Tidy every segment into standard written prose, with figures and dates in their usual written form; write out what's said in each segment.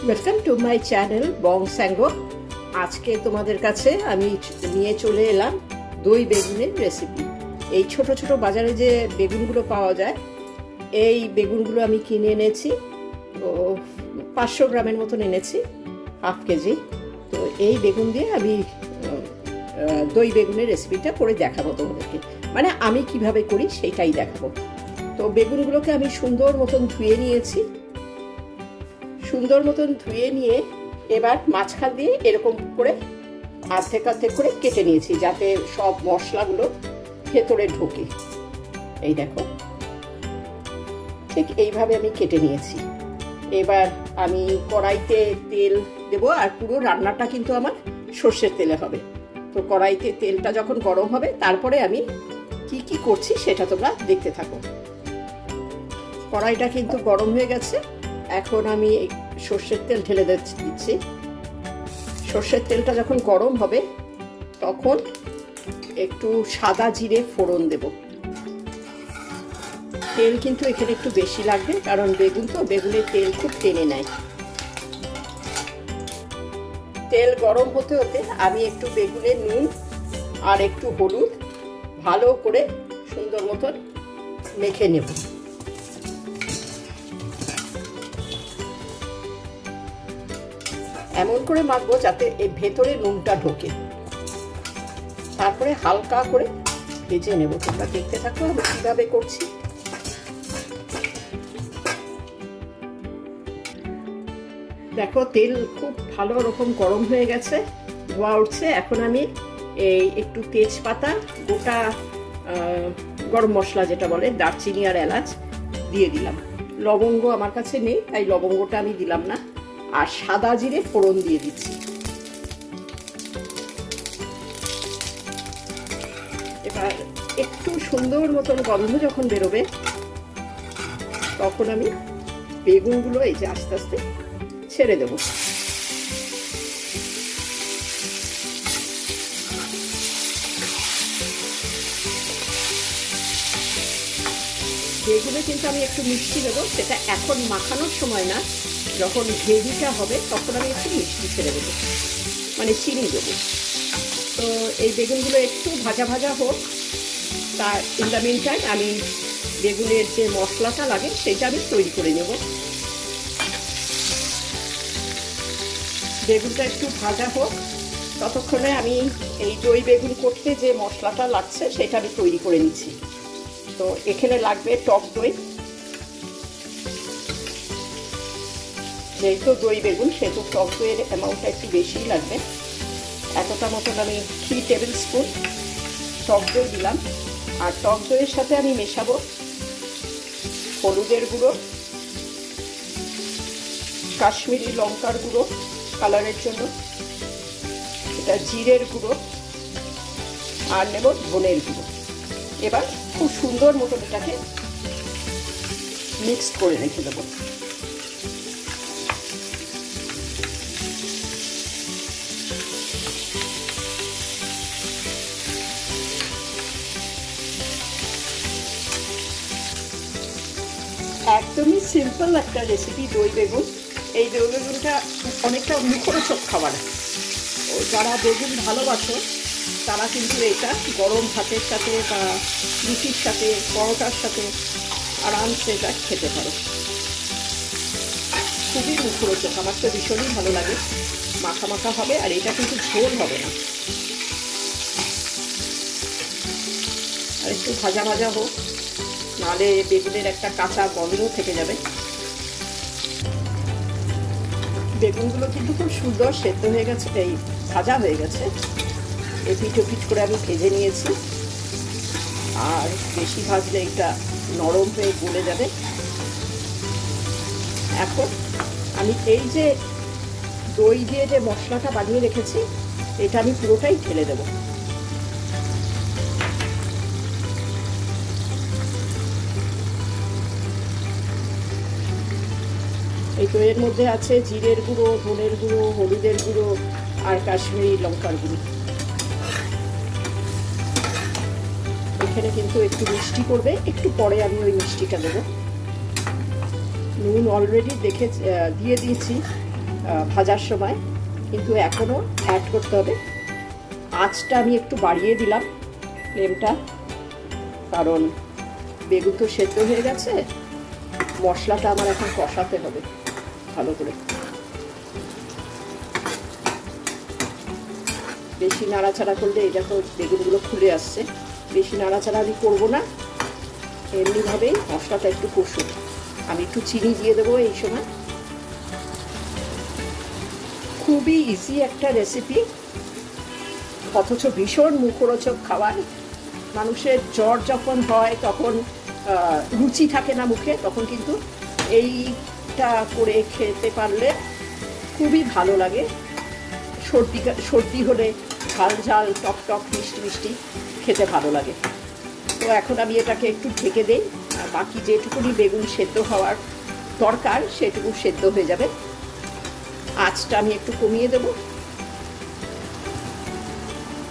Welcome to my channel বং স্যাঙ্গো। আজকে তোমাদের কাছে আমি নিয়ে চলে এলাম দই বেগুনের রেসিপি। এই ছোট ছোট বাজারে যে বেগুনগুলো পাওয়া যায়, এই বেগুনগুলো আমি কিনে এনেছি। তো 500 গ্রামের মতন এনেছি, হাফ কেজি। তো এই বেগুন দিয়ে আমি দই বেগুনের রেসিপিটা করে দেখাবো তোমাদেরকে, মানে আমি কিভাবে করি সেটাই দেখাবো। তো বেগুনগুলোকে আমি সুন্দর মতন ধুয়ে নিয়েছি। সুন্দর মতন ধুয়ে নিয়ে এবার মাঝখান দিয়ে এরকম করে অর্ধেক অর্ধেক করে কেটে নিয়েছি, যাতে সব মশলাগুলো ভেতরে ঢোকে। এই দেখো, ঠিক এইভাবে আমি কেটে নিয়েছি। এবার আমি কড়াইতে তেল দেব, আর পুরো রান্নাটা কিন্তু আমার সর্ষের তেলে হবে। তো কড়াইতে তেলটা যখন গরম হবে, তারপরে আমি কি কি করছি সেটা তোমরা দেখতে থাকো। কড়াইটা কিন্তু গরম হয়ে গেছে। এখন আমি সর্ষের তেল ঢেলে দিচ্ছি। সর্ষের তেলটা যখন গরম হবে, তখন একটু সাদা জিরে ফোড়ন দেব। তেল কিন্তু এখানে একটু বেশি লাগবে, কারণ বেগুন তো, বেগুনের তেল খুব টেনে নেয়। তেল গরম হতে হতে আমি একটু বেগুনে নুন আর একটু হলুদ ভালো করে সুন্দর মতন মেখে নেব। এমন করে মাখবো যাতে এই ভেতরে নুনটা ঢোকে। তারপরে হালকা করে ভেজে নেব। তোমরা দেখতে থাকো আমি কিভাবে করছি। দেখো, তেল খুব ভালো রকম গরম হয়ে গেছে, ধোয়া উঠছে। এখন আমি এই একটু তেজপাতা, গোটা গরম মশলা যেটা বলে, দারচিনি আর এলাচ দিয়ে দিলাম। লবঙ্গ আমার কাছে নেই, তাই লবঙ্গটা আমি দিলাম না। আর সাদা জিরে ফোড়ন দিয়ে দিচ্ছি। এবার একটু সুন্দর মতন গন্ধ যখন বেরোবে, তখন আমি বেগুনগুলো এই যে আস্তে আস্তে ছেড়ে দেব। বেগুনে কিন্তু আমি একটু মিষ্টি দেবো, সেটা এখন মাখানোর সময় না, যখন গ্রেভিটা হবে তখন আমি একটু মিষ্টি ছেড়ে দেবো, মানে চিনি দেবো। তো এই বেগুনগুলো একটু ভাজা ভাজা হোক। তার ইন দ্য মিন টাইম আমি বেগুনের যে মশলাটা লাগে সেটা আমি তৈরি করে নেব। বেগুনটা একটু ভাজা হোক, ততক্ষণে আমি এই দই বেগুন করতে যে মশলাটা লাগছে সেটা আমি তৈরি করে নিচ্ছি। তো এখানে লাগবে টক দই। যেহেতু দই বেগুন, সেহেতু টক দইয়ের অ্যামাউন্টটা একটু বেশিই লাগবে। এতটা মতন আমি 3 টেবিল স্পুন টক দই দিলাম। আর টক দইয়ের সাথে আমি মেশাবো হলুদের গুঁড়ো, কাশ্মীরি লঙ্কার গুঁড়ো কালারের জন্য, এটা জিরের গুঁড়ো, আর নেব ধনের গুঁড়ো। এবার খুব সুন্দর মতন এটাকে মিক্স করে রেখে দেবো। একদমই সিম্পল একটা রেসিপি দই বেগুন। এই দই বেগুনটা অনেকটা মুখরোচক খাবার। যারা বেগুন ভালোবাসো তারা কিন্তু এটা গরম ভাতের সাথে বা রুটির সাথে, পরোটার সাথে আরামসে এটা খেতে পারো। খুবই মুখরোচক, আমার তো ভীষণই ভালো লাগে। মাখা মাখা হবে, আর এটা কিন্তু ঝোল হবে না। আর একটু ভাজা ভাজা হোক, নাহলে বেগুনের একটা কাঁচা গন্ধ থেকে যাবে। বেগুনগুলো কিন্তু খুব সুন্দর সেদ্ধ হয়ে গেছে, এই ভাজা হয়ে গেছে। এপিঠ ওপিঠ করে আমি ভেজে নিয়েছি। আর বেশি ভাজলে এটা নরম হয়ে গলে যাবে। এখন আমি এই যে দই দিয়ে যে মশলাটা বানিয়ে রেখেছি, এটা আমি পুরোটাই ঢেলে দেবো। এই দইয়ের মধ্যে আছে জিরের গুঁড়ো, ধনের গুঁড়ো, হলুদের গুঁড়ো আর কাশ্মীরি লঙ্কার গুঁড়ো। এখানে কিন্তু একটু মিষ্টি করবে, একটু পরে আমি ওই মিষ্টিটা দেবো। নুন অলরেডি দিয়ে দিয়েছি, ভাজার সময়, কিন্তু এখনও অ্যাড করতে হবে। আঁচটা আমি একটু বাড়িয়ে দিলাম ফ্লেমটা, কারণ বেগুন তো সেদ্ধ হয়ে গেছে, মশলাটা আমার এখন কষাতে হবে ভালো করে। বেশি নাড়াচাড়া করলে এটা তো বেগুনগুলো খুলে আসছে, বেশি নাড়াচাড়া আমি করবো না, এমনিভাবেই মশলাটা একটু কষুক। আমি একটু চিনি দিয়ে দেবো এই সময়। খুবই ইজি একটা রেসিপি, অথচ ভীষণ মুখরোচক খাবার। মানুষের জ্বর যখন হয়, তখন রুচি থাকে না মুখে, তখন কিন্তু এইটা করে খেতে পারলে খুবই ভালো লাগে। সর্দি হলে ঝাল ঝাল, টক টক, মিষ্টি মিষ্টি খেতে ভালো লাগে। তো এখন আমি এটাকে একটু ঢেকে দিই, আর বাকি যেটুকুনি বেগুন সেদ্ধ হওয়ার দরকার সেটুকু সেদ্ধ হয়ে যাবে। আঁচটা আমি একটু কমিয়ে দেব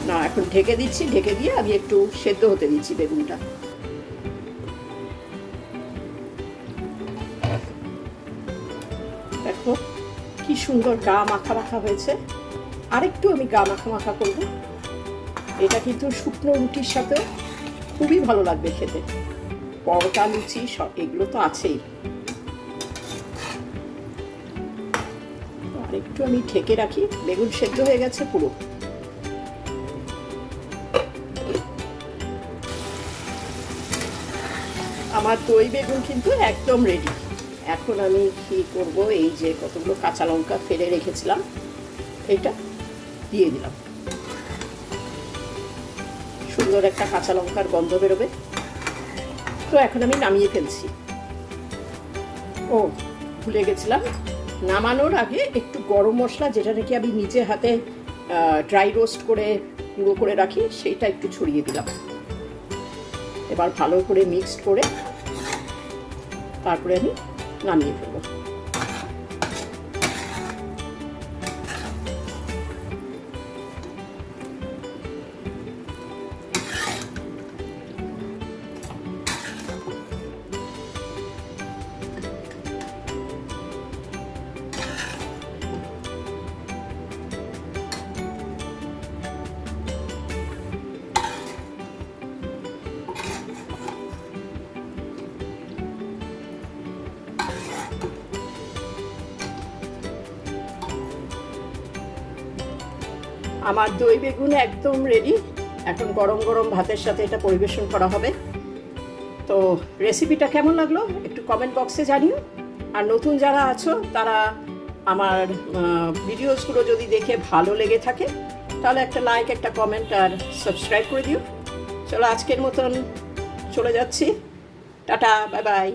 না, এখন ঢেকে দিচ্ছি। ঢেকে দিয়ে আমি একটু সেদ্ধ হতে দিচ্ছি বেগুনটা। দেখো কি সুন্দর গা মাখা মাখা হয়েছে। আরেকটু আমি গা মাখা মাখা করব। এটা কিন্তু শুকনো রুটির সাথে খুবই ভালো লাগবে খেতে, পরোটা, লুচি, সব এগুলো তো আছেই। আরেকটু আমি ঢেকে রাখি। বেগুন সেদ্ধ হয়ে গেছে পুরো। আমার দই বেগুন কিন্তু একদম রেডি। এখন আমি কি করব, এই যে কতগুলো কাঁচা লঙ্কা ফেলে রেখেছিলাম, এটা দিয়ে দিলাম। সুন্দর একটা কাঁচা লঙ্কার গন্ধ বেরোবে। তো এখন আমি নামিয়ে ফেলছি। ও ভুলে গেছিলাম, নামানোর আগে একটু গরম মশলা, যেটা নাকি আমি নিজে হাতে ড্রাই রোস্ট করে গুঁড়ো করে রাখি, সেইটা একটু ছড়িয়ে দিলাম। এবার ভালো করে মিক্সড করে তারপরে আমি নামিয়ে ফেলবো। আমার দই বেগুন একদম রেডি। এখন গরম গরম ভাতের সাথে এটা পরিবেশন করা হবে। তো রেসিপিটা কেমন লাগলো একটু কমেন্ট বক্সে জানিও। আর নতুন যারা আছো তারা আমার ভিডিওসগুলো যদি দেখে ভালো লেগে থাকে, তাহলে একটা লাইক, একটা কমেন্ট আর সাবস্ক্রাইব করে দিও। চলো আজকের মতন চলে যাচ্ছি। Tata, bye bye.